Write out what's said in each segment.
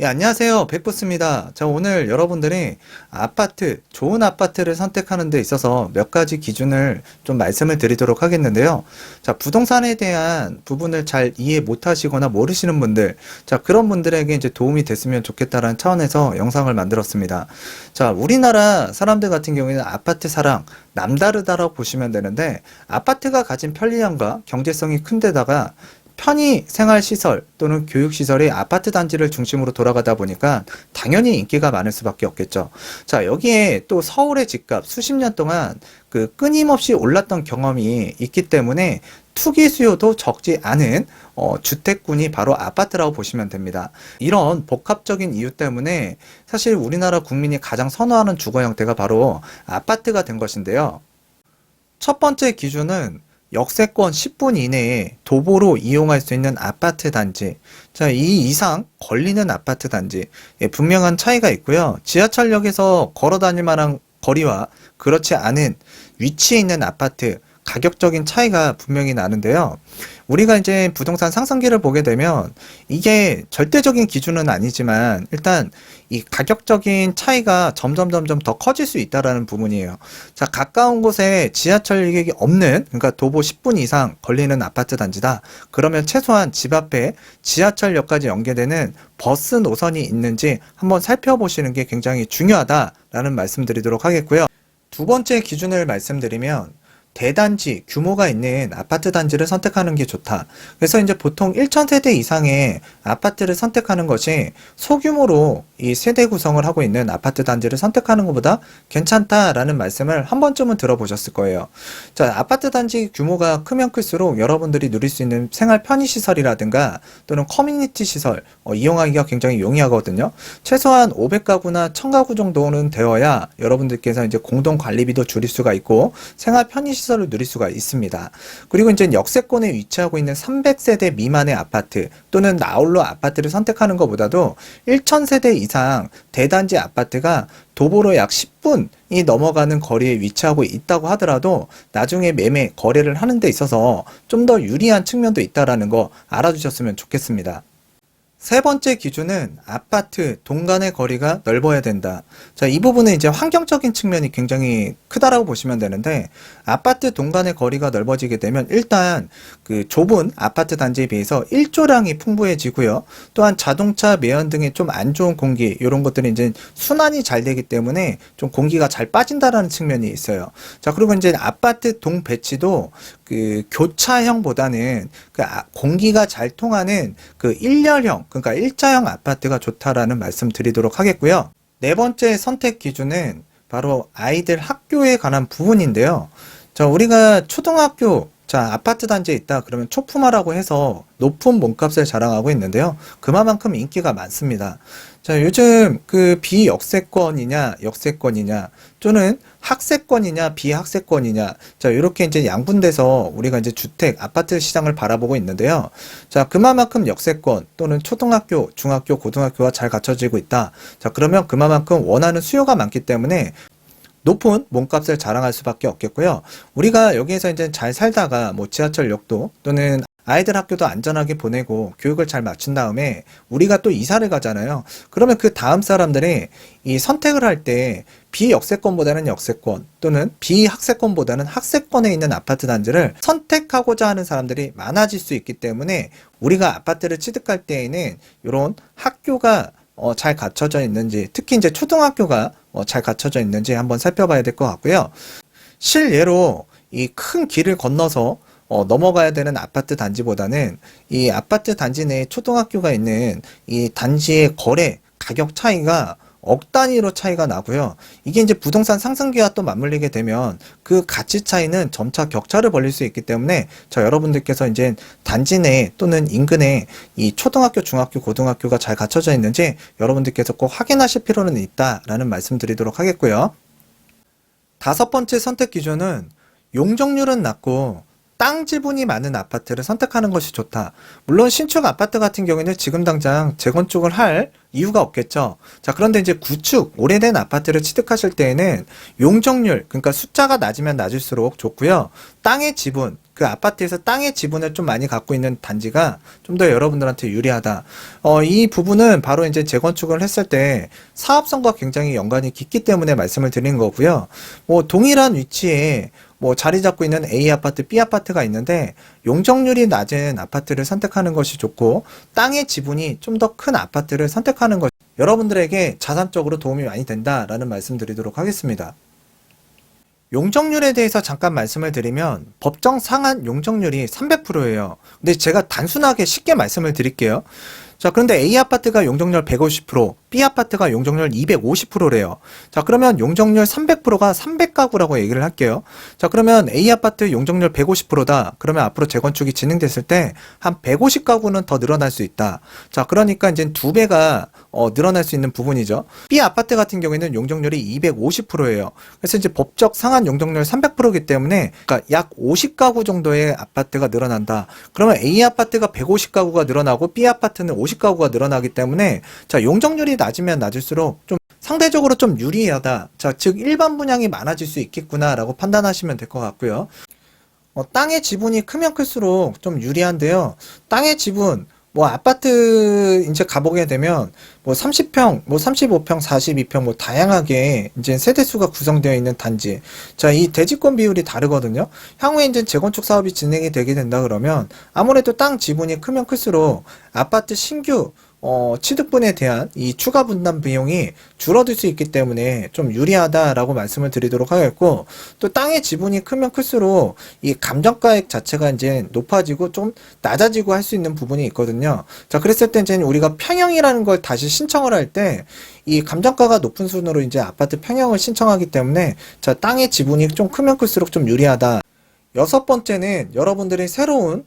예, 안녕하세요. 백부스입니다. 자, 오늘 여러분들이 아파트, 좋은 아파트를 선택하는 데 있어서 몇 가지 기준을 좀 말씀을 드리도록 하겠는데요. 자, 부동산에 대한 부분을 잘 이해 못 하시거나 모르시는 분들, 자, 그런 분들에게 이제 도움이 됐으면 좋겠다라는 차원에서 영상을 만들었습니다. 자, 우리나라 사람들 같은 경우에는 아파트 사랑, 남다르다라고 보시면 되는데, 아파트가 가진 편리함과 경제성이 큰 데다가 편의 생활시설 또는 교육시설이 아파트 단지를 중심으로 돌아가다 보니까 당연히 인기가 많을 수밖에 없겠죠. 자, 여기에 또 서울의 집값 수십 년 동안 그 끊임없이 올랐던 경험이 있기 때문에 투기 수요도 적지 않은 주택군이 바로 아파트라고 보시면 됩니다. 이런 복합적인 이유 때문에 사실 우리나라 국민이 가장 선호하는 주거 형태가 바로 아파트가 된 것인데요. 첫 번째 기준은 역세권 10분 이내에 도보로 이용할 수 있는 아파트 단지. 자, 이 이상 걸리는 아파트 단지. 예, 분명한 차이가 있고요. 지하철역에서 걸어 다닐 만한 거리와 그렇지 않은 위치에 있는 아파트, 가격적인 차이가 분명히 나는데요. 우리가 이제 부동산 상승기를 보게 되면 이게 절대적인 기준은 아니지만 일단 이 가격적인 차이가 점점 더 커질 수 있다라는 부분이에요. 자, 가까운 곳에 지하철역이 없는, 그러니까 도보 10분 이상 걸리는 아파트 단지다. 그러면 최소한 집 앞에 지하철역까지 연계되는 버스 노선이 있는지 한번 살펴보시는 게 굉장히 중요하다라는 말씀드리도록 하겠고요. 두 번째 기준을 말씀드리면 대단지 규모가 있는 아파트 단지를 선택하는 게 좋다. 그래서 이제 보통 1,000세대 이상의 아파트를 선택하는 것이 소규모로 이 세대 구성을 하고 있는 아파트 단지를 선택하는 것보다 괜찮다라는 말씀을 한 번쯤은 들어보셨을 거예요. 자, 아파트 단지 규모가 크면 클수록 여러분들이 누릴 수 있는 생활 편의 시설이라든가 또는 커뮤니티 시설 이용하기가 굉장히 용이하거든요. 최소한 500가구나 1000가구 정도는 되어야 여러분들께서 이제 공동 관리비도 줄일 수가 있고 생활 편의 시설을 누릴 수가 있습니다. 그리고 이제 역세권에 위치하고 있는 300세대 미만의 아파트 또는 나홀로 아파트를 선택하는 것보다도 1000세대 이상 대단지 아파트가 도보로 약 10분이 넘어가는 거리에 위치하고 있다고 하더라도 나중에 매매, 거래를 하는 데 있어서 좀 더 유리한 측면도 있다라는 거 알아주셨으면 좋겠습니다. 세 번째 기준은 아파트 동간의 거리가 넓어야 된다. 자, 이 부분은 이제 환경적인 측면이 굉장히 크다라고 보시면 되는데, 아파트 동간의 거리가 넓어지게 되면 일단 그 좁은 아파트 단지에 비해서 일조량이 풍부해지고요. 또한 자동차 매연 등의 좀 안 좋은 공기, 이런 것들이 이제 순환이 잘 되기 때문에 좀 공기가 잘 빠진다라는 측면이 있어요. 자, 그리고 이제 아파트 동 배치도 그 교차형보다는 그 공기가 잘 통하는 그 일렬형, 그러니까 일자형 아파트가 좋다라는 말씀 드리도록 하겠고요. 네 번째 선택 기준은 바로 아이들 학교에 관한 부분인데요. 자, 우리가 초등학교, 자, 아파트 단지에 있다 그러면 초품화라고 해서 높은 몸값을 자랑하고 있는데요. 그만큼 인기가 많습니다. 자, 요즘 그 비역세권이냐, 역세권이냐, 또는 학세권이냐, 비학세권이냐, 자, 이렇게 이제 양분돼서 우리가 이제 주택, 아파트 시장을 바라보고 있는데요. 자, 그만큼 역세권 또는 초등학교, 중학교, 고등학교가 잘 갖춰지고 있다. 자, 그러면 그만큼 원하는 수요가 많기 때문에 높은 몸값을 자랑할 수밖에 없겠고요. 우리가 여기에서 이제 잘 살다가 뭐 지하철역도 또는 아이들 학교도 안전하게 보내고 교육을 잘 마친 다음에 우리가 또 이사를 가잖아요. 그러면 그 다음 사람들이 이 선택을 할 때 비역세권보다는 역세권 또는 비학세권보다는 학세권에 있는 아파트 단지를 선택하고자 하는 사람들이 많아질 수 있기 때문에 우리가 아파트를 취득할 때에는 이런 학교가 잘 갖춰져 있는지, 특히 이제 초등학교가 잘 갖춰져 있는지 한번 살펴봐야 될 것 같고요. 실례로 이 큰 길을 건너서 넘어가야 되는 아파트 단지보다는 이 아파트 단지 내에 초등학교가 있는 이 단지의 거래 가격 차이가 억 단위로 차이가 나고요. 이게 이제 부동산 상승기와 또 맞물리게 되면 그 가치 차이는 점차 격차를 벌릴 수 있기 때문에 여러분들께서 이제 단지 내 또는 인근에 이 초등학교, 중학교, 고등학교가 잘 갖춰져 있는지 여러분들께서 꼭 확인하실 필요는 있다라는 말씀 드리도록 하겠고요. 다섯 번째 선택 기준은 용적률은 낮고 땅 지분이 많은 아파트를 선택하는 것이 좋다. 물론 신축 아파트 같은 경우에는 지금 당장 재건축을 할 이유가 없겠죠. 자, 그런데 이제 구축, 오래된 아파트를 취득하실 때에는 용적률, 그러니까 숫자가 낮으면 낮을수록 좋고요. 땅의 지분, 그 아파트에서 땅의 지분을 좀 많이 갖고 있는 단지가 좀 더 여러분들한테 유리하다. 이 부분은 바로 이제 재건축을 했을 때 사업성과 굉장히 연관이 깊기 때문에 말씀을 드린 거고요. 뭐 동일한 위치에 뭐 자리 잡고 있는 A 아파트, B 아파트가 있는데 용적률이 낮은 아파트를 선택하는 것이 좋고 땅의 지분이 좀 더 큰 아파트를 선택하는 것이 여러분들에게 자산적으로 도움이 많이 된다라는 말씀 드리도록 하겠습니다. 용적률에 대해서 잠깐 말씀을 드리면 법정 상한 용적률이 300%예요. 근데 제가 단순하게 쉽게 말씀을 드릴게요. 자, 그런데 A 아파트가 용적률 150%, B 아파트가 용적률 250%래요. 자, 그러면 용적률 300%가 300가구라고 얘기를 할게요. 자, 그러면 A 아파트 용적률 150%다. 그러면 앞으로 재건축이 진행됐을 때 한 150가구는 더 늘어날 수 있다. 자, 그러니까 이제 2배가 늘어날 수 있는 부분이죠. B 아파트 같은 경우에는 용적률이 250%예요. 그래서 이제 법적 상한 용적률 300%이기 때문에 그러니까 약 50가구 정도의 아파트가 늘어난다. 그러면 A 아파트가 150가구가 늘어나고 B 아파트는 50가구가 늘어나기 때문에 자, 용적률이 낮으면 낮을수록 좀 상대적으로 좀 유리하다. 자, 즉 일반 분양이 많아질 수 있겠구나라고 판단하시면 될 것 같고요. 땅의 지분이 크면 클수록 좀 유리한데요. 땅의 지분 뭐 아파트 이제 가보게 되면 뭐 30평, 뭐 35평, 42평 뭐 다양하게 이제 세대수가 구성되어 있는 단지. 자, 이 대지권 비율이 다르거든요. 향후에 이제 재건축 사업이 진행이 되게 된다 그러면 아무래도 땅 지분이 크면 클수록 아파트 신규 취득분에 대한 이 추가 분담 비용이 줄어들 수 있기 때문에 좀 유리하다라고 말씀을 드리도록 하겠고, 또 땅의 지분이 크면 클수록 이 감정가액 자체가 이제 높아지고 좀 낮아지고 할 수 있는 부분이 있거든요. 자, 그랬을 때 이제 우리가 평형이라는 걸 다시 신청을 할 때 이 감정가가 높은 순으로 이제 아파트 평형을 신청하기 때문에 자, 땅의 지분이 좀 크면 클수록 좀 유리하다. 여섯 번째는 여러분들이 새로운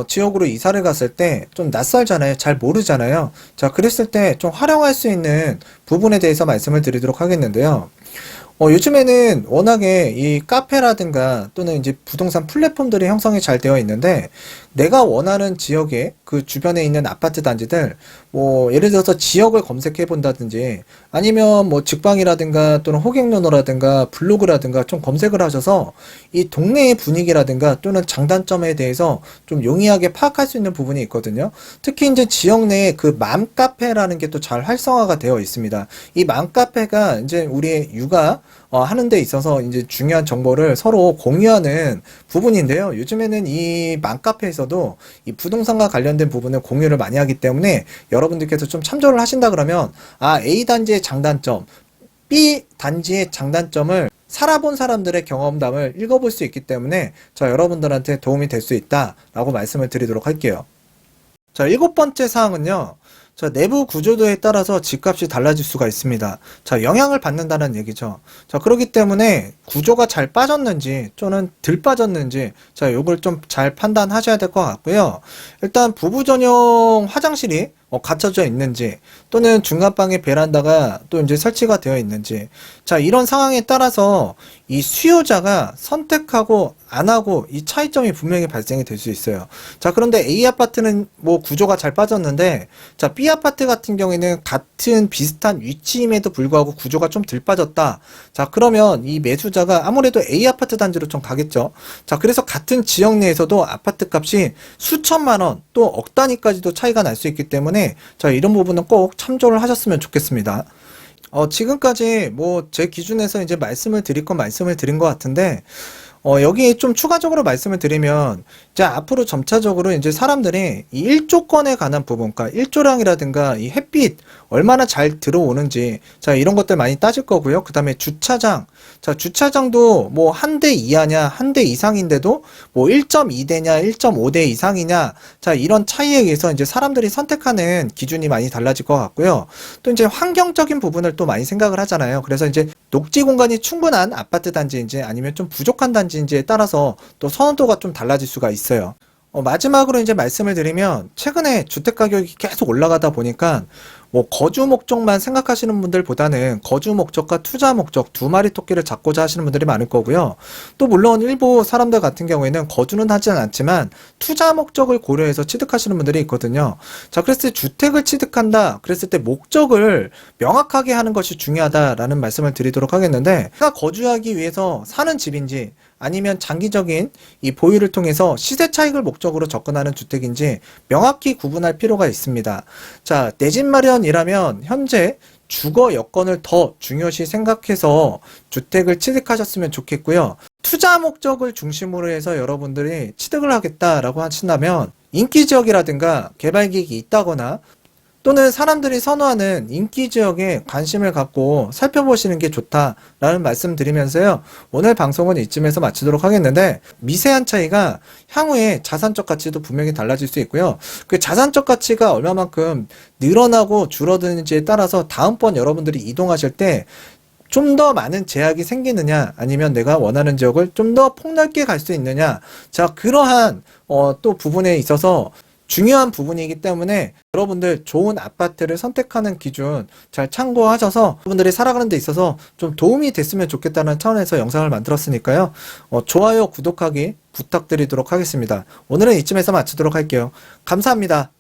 지역으로 이사를 갔을 때 좀 낯설잖아요. 잘 모르잖아요. 자, 그랬을 때 좀 활용할 수 있는 부분에 대해서 말씀을 드리도록 하겠는데요. 요즘에는 워낙에 이 카페라든가 또는 이제 부동산 플랫폼들이 형성이 잘 되어 있는데 내가 원하는 지역에 그 주변에 있는 아파트 단지들 뭐 예를 들어서 지역을 검색해 본다든지 아니면 뭐 직방이라든가 또는 호갱노노라든가 블로그라든가 좀 검색을 하셔서 이 동네의 분위기라든가 또는 장단점에 대해서 좀 용이하게 파악할 수 있는 부분이 있거든요. 특히 이제 지역 내에 그 맘카페라는 게 또 잘 활성화가 되어 있습니다. 이 맘카페가 이제 우리의 육아 하는 데 있어서 이제 중요한 정보를 서로 공유하는 부분인데요. 요즘에는 이 맘카페에서도 이 부동산과 관련된 부분을 공유를 많이 하기 때문에 여러분들께서 좀 참조를 하신다 그러면 A 단지의 장단점, B 단지의 장단점을 살아본 사람들의 경험담을 읽어볼 수 있기 때문에 여러분들한테 도움이 될 수 있다라고 말씀을 드리도록 할게요. 자, 일곱 번째 사항은요. 자, 내부 구조도에 따라서 집값이 달라질 수가 있습니다. 자, 영향을 받는다는 얘기죠. 자, 그렇기 때문에 구조가 잘 빠졌는지 또는 덜 빠졌는지 자, 요걸 좀 잘 판단하셔야 될 것 같고요. 일단 부부 전용 화장실이 갖춰져 있는지 또는 중간방에 베란다가 또 이제 설치가 되어 있는지 자, 이런 상황에 따라서 이 수요자가 선택하고 안 하고 이 차이점이 분명히 발생이 될 수 있어요. 자, 그런데 A 아파트는 뭐 구조가 잘 빠졌는데 자, B 아파트 같은 경우에는 같은 비슷한 위치임에도 불구하고 구조가 좀 덜 빠졌다. 자, 그러면 이 매수자가 아무래도 A 아파트 단지로 좀 가겠죠. 자, 그래서 같은 지역 내에서도 아파트 값이 수천만 원 또 억 단위까지도 차이가 날 수 있기 때문에 자, 이런 부분은 꼭 참조를 하셨으면 좋겠습니다. 지금까지 뭐 제 기준에서 이제 말씀을 드릴 건 말씀을 드린 것 같은데 여기 좀 추가적으로 말씀을 드리면 이제 앞으로 점차적으로 이제 사람들이 이 일조권에 관한 부분, 그러니까 일조량이라든가 이 햇빛 얼마나 잘 들어오는지 자, 이런 것들 많이 따질 거고요. 그 다음에 주차장, 자, 주차장도 뭐 한 대 이하냐 한 대 이상인데도 뭐 1.2대냐 1.5대 이상이냐 자, 이런 차이에 의해서 이제 사람들이 선택하는 기준이 많이 달라질 것 같고요. 또 이제 환경적인 부분을 또 많이 생각을 하잖아요. 그래서 이제 녹지 공간이 충분한 아파트 단지인지 아니면 좀 부족한 단지인지에 따라서 또 선호도가 좀 달라질 수가 있어요. 마지막으로 이제 말씀을 드리면 최근에 주택 가격이 계속 올라가다 보니까 뭐 거주 목적만 생각하시는 분들보다는 거주 목적과 투자 목적 두 마리 토끼를 잡고자 하시는 분들이 많을 거고요. 또 물론 일부 사람들 같은 경우에는 거주는 하진 않지만 투자 목적을 고려해서 취득하시는 분들이 있거든요. 자, 그랬을 때 주택을 취득한다. 그랬을 때 목적을 명확하게 하는 것이 중요하다라는 말씀을 드리도록 하겠는데, 내가 거주하기 위해서 사는 집인지 아니면 장기적인 이 보유를 통해서 시세 차익을 목적으로 접근하는 주택인지 명확히 구분할 필요가 있습니다. 자, 내 집 마련이라면 현재 주거 여건을 더 중요시 생각해서 주택을 취득하셨으면 좋겠고요. 투자 목적을 중심으로 해서 여러분들이 취득을 하겠다라고 하신다면 인기 지역이라든가 개발 계획이 있다거나 또는 사람들이 선호하는 인기 지역에 관심을 갖고 살펴보시는 게 좋다라는 말씀 드리면서요. 오늘 방송은 이쯤에서 마치도록 하겠는데, 미세한 차이가 향후에 자산적 가치도 분명히 달라질 수 있고요. 그 자산적 가치가 얼마만큼 늘어나고 줄어드는지에 따라서 다음번 여러분들이 이동하실 때 좀 더 많은 제약이 생기느냐, 아니면 내가 원하는 지역을 좀 더 폭넓게 갈 수 있느냐. 자, 그러한 또 부분에 있어서 중요한 부분이기 때문에 여러분들 좋은 아파트를 선택하는 기준 잘 참고하셔서 여러분들이 살아가는 데 있어서 좀 도움이 됐으면 좋겠다는 차원에서 영상을 만들었으니까요. 좋아요, 구독하기 부탁드리도록 하겠습니다. 오늘은 이쯤에서 마치도록 할게요. 감사합니다.